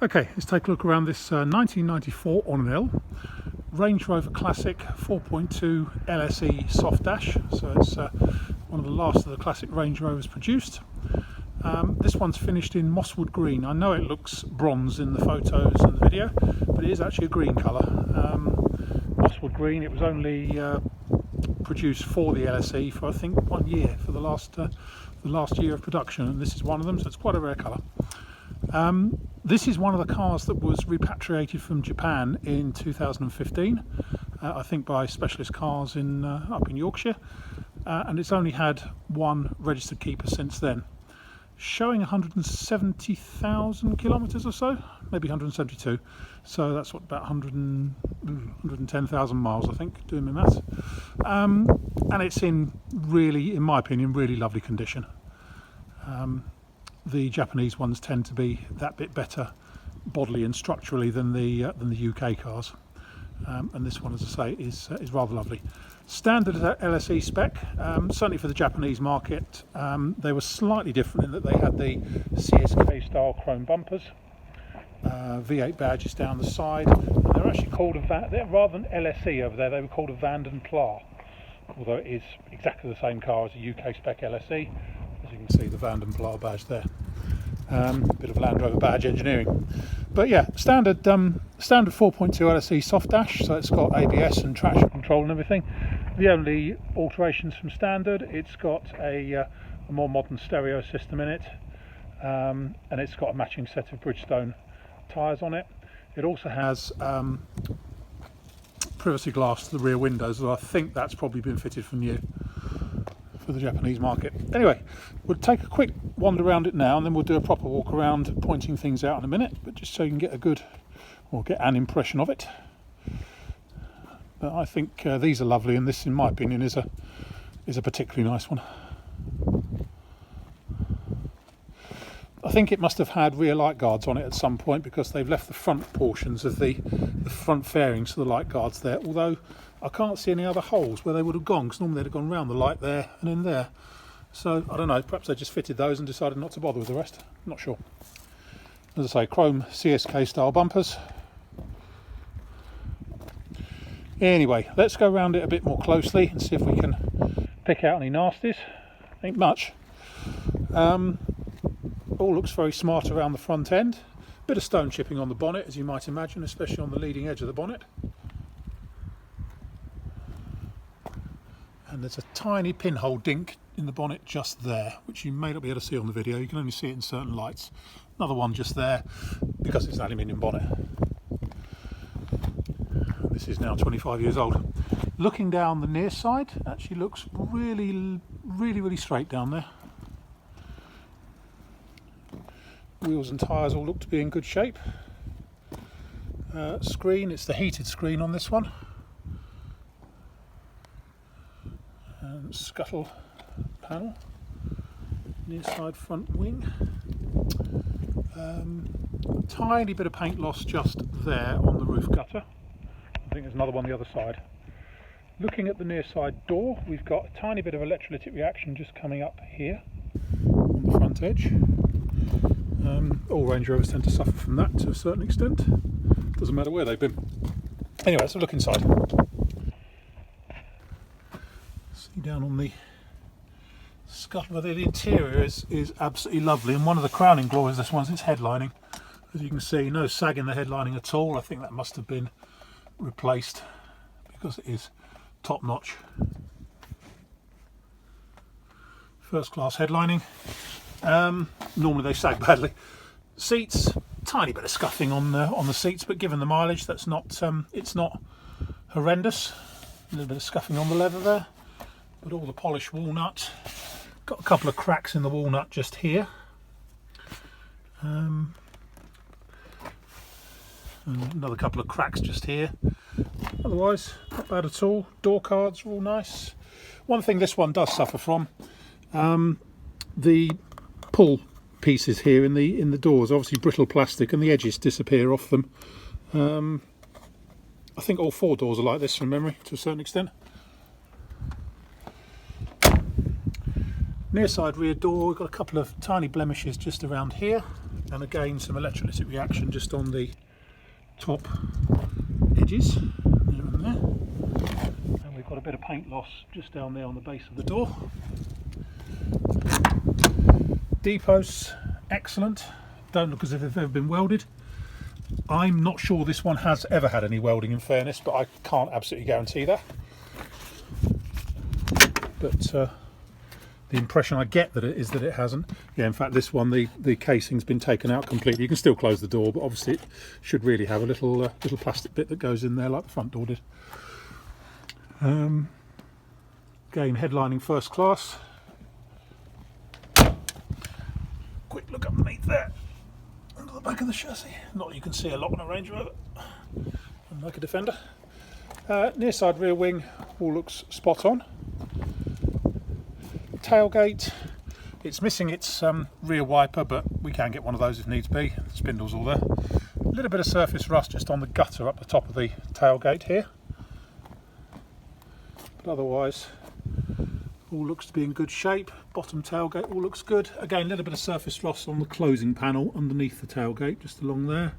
Okay, let's take a look around this 1994 on an L Range Rover Classic 4.2 LSE soft dash. So it's one of the last of the classic Range Rovers produced. This one's finished in mosswood green. I know it looks bronze in the photos and the video, but it is actually a green colour. Mosswood green. It was only produced for the LSE for I think 1 year, for the last year of production, and this is one of them, so it's quite a rare colour. This is one of the cars that was repatriated from Japan in 2015, I think by Specialist Cars in up in Yorkshire, and it's only had one registered keeper since then, showing 170,000 kilometres or so, maybe 172, so that's what, about 110,000 miles I think, doing my maths, and it's in really, in my opinion, really lovely condition. The Japanese ones tend to be that bit better bodily and structurally than the UK cars, and this one, as I say, is rather lovely. Standard LSE spec, certainly for the Japanese market. They were slightly different in that they had the CSK style chrome bumpers, V8 badges down the side, and they're actually called rather than LSE over there, they were called a Vanden Pla, although it is exactly the same car as a UK spec LSE. As you can see, the Vanden Pla badge there. Bit of Land Rover badge engineering. But yeah, standard 4.2 LSE soft dash, so it's got ABS and traction control and everything. The only alterations from standard, it's got a more modern stereo system in it, and it's got a matching set of Bridgestone tyres on it. It also has privacy glass to the rear windows, so I think that's probably been fitted for new for the Japanese market. Anyway, we'll take a quick wander around it now, and then we'll do a proper walk around, pointing things out in a minute, but just so you can get get an impression of it. But I think these are lovely, and this, in my opinion, is a particularly nice one. I think it must have had rear light guards on it at some point, because they've left the front portions of the front fairings for the light guards there, although I can't see any other holes where they would have gone, because normally they'd have gone round the light there and in there. So I don't know, perhaps they just fitted those and decided not to bother with the rest. I'm not sure. As I say, chrome CSK style bumpers. Anyway, let's go around it a bit more closely and see if we can pick out any nasties. Ain't much. All looks very smart around the front end. Bit of stone chipping on the bonnet, as you might imagine, especially on the leading edge of the bonnet. And there's a tiny pinhole dink in the bonnet just there, which you may not be able to see on the video. You can only see it in certain lights. Another one just there, because it's an aluminium bonnet. This is now 25 years old. Looking down the near side, actually looks really straight down there. Wheels and tyres all look to be in good shape. Screen, it's the heated screen on this one. And scuttle panel, near side front wing. Tiny bit of paint loss just there on the roof gutter. I think there's another one on the other side. Looking at the near side door, we've got a tiny bit of electrolytic reaction just coming up here on the front edge. All Range Rovers tend to suffer from that to a certain extent. Doesn't matter where they've been. Anyway, let's look inside. See down on the scuttle, the interior is absolutely lovely, and one of the crowning glories of this one is its headlining. As you can see, no sag in the headlining at all. I think that must have been replaced, because it is top notch. First class headlining. Normally they sag badly. Seats, tiny bit of scuffing on the seats, but given the mileage, that's not it's not horrendous. A little bit of scuffing on the leather there, but all the polished walnut. Got a couple of cracks in the walnut just here. And another couple of cracks just here. Otherwise, not bad at all. Door cards are all nice. One thing this one does suffer from, the pull pieces here in the doors, obviously brittle plastic, and the edges disappear off them. I think all four doors are like this from memory to a certain extent. Near side rear door, we've got a couple of tiny blemishes just around here, and again some electrolytic reaction just on the top edges, there and there. And we've got a bit of paint loss just down there on the base of the door. D-posts, excellent, don't look as if they've ever been welded. I'm not sure this one has ever had any welding, in fairness, but I can't absolutely guarantee that. But the impression I get that it hasn't. Yeah, in fact, this one, the casing's been taken out completely. You can still close the door, but obviously it should really have a little plastic bit that goes in there like the front door did. Again, headlining first class. Quick look underneath there, under the back of the chassis. Not that you can see a lot on a Range Rover, unlike a Defender. Near side rear wing all looks spot on. Tailgate, it's missing its rear wiper, but we can get one of those if needs be. The spindle's all there. A little bit of surface rust just on the gutter up the top of the tailgate here, but otherwise all looks to be in good shape. Bottom tailgate all looks good. Again, a little bit of surface rust on the closing panel underneath the tailgate, just along there.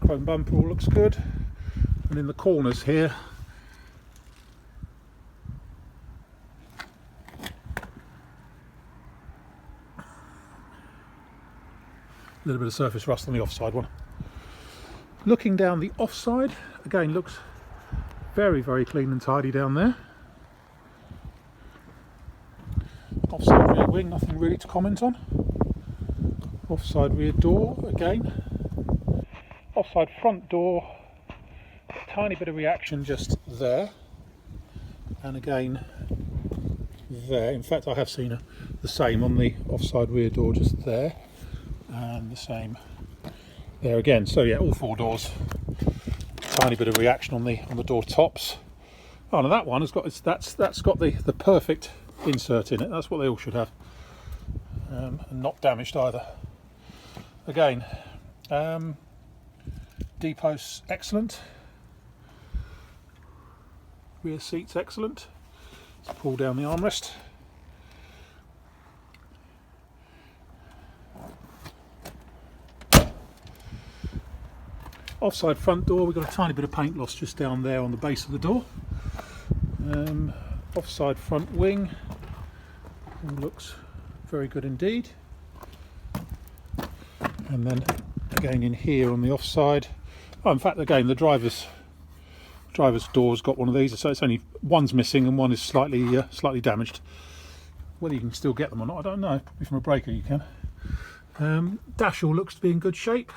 Chrome bumper all looks good, and in the corners here, a little bit of surface rust on the offside one. Looking down the offside, again looks very, very clean and tidy down there. Offside rear wing, nothing really to comment on. Offside rear door again. Offside front door, a tiny bit of reaction just there. And again there. In fact, I have seen the same on the offside rear door just there. And the same there again. So yeah, all four doors, tiny bit of reaction on the door tops. Oh, and that one has got that's got the perfect insert in it. That's what they all should have, and not damaged either. Again, D-posts excellent, rear seats excellent. Let's pull down the armrest. Offside front door, we've got a tiny bit of paint loss just down there on the base of the door. Offside front wing, all looks very good indeed. And then again in here on the offside, oh, in fact, again the driver's door's got one of these, so it's only one's missing and one is slightly damaged. Whether you can still get them or not, I don't know. Probably from a breaker you can. Dash all looks to be in good shape.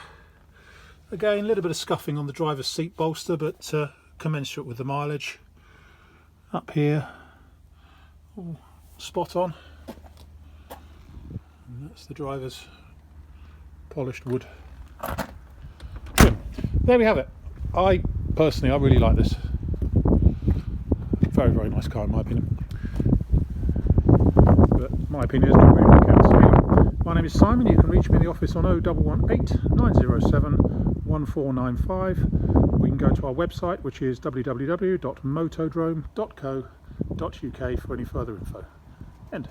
Again, a little bit of scuffing on the driver's seat bolster, but commensurate with the mileage. Up here, all spot on. And that's the driver's polished wood trim. There we have it. I really like this. Very, very nice car in my opinion. But my opinion is not really what counts. Anyway, my name is Simon. You can reach me in the office on 0118 907 1495. We can go to our website, which is www.motodrome.co.uk for any further info. End.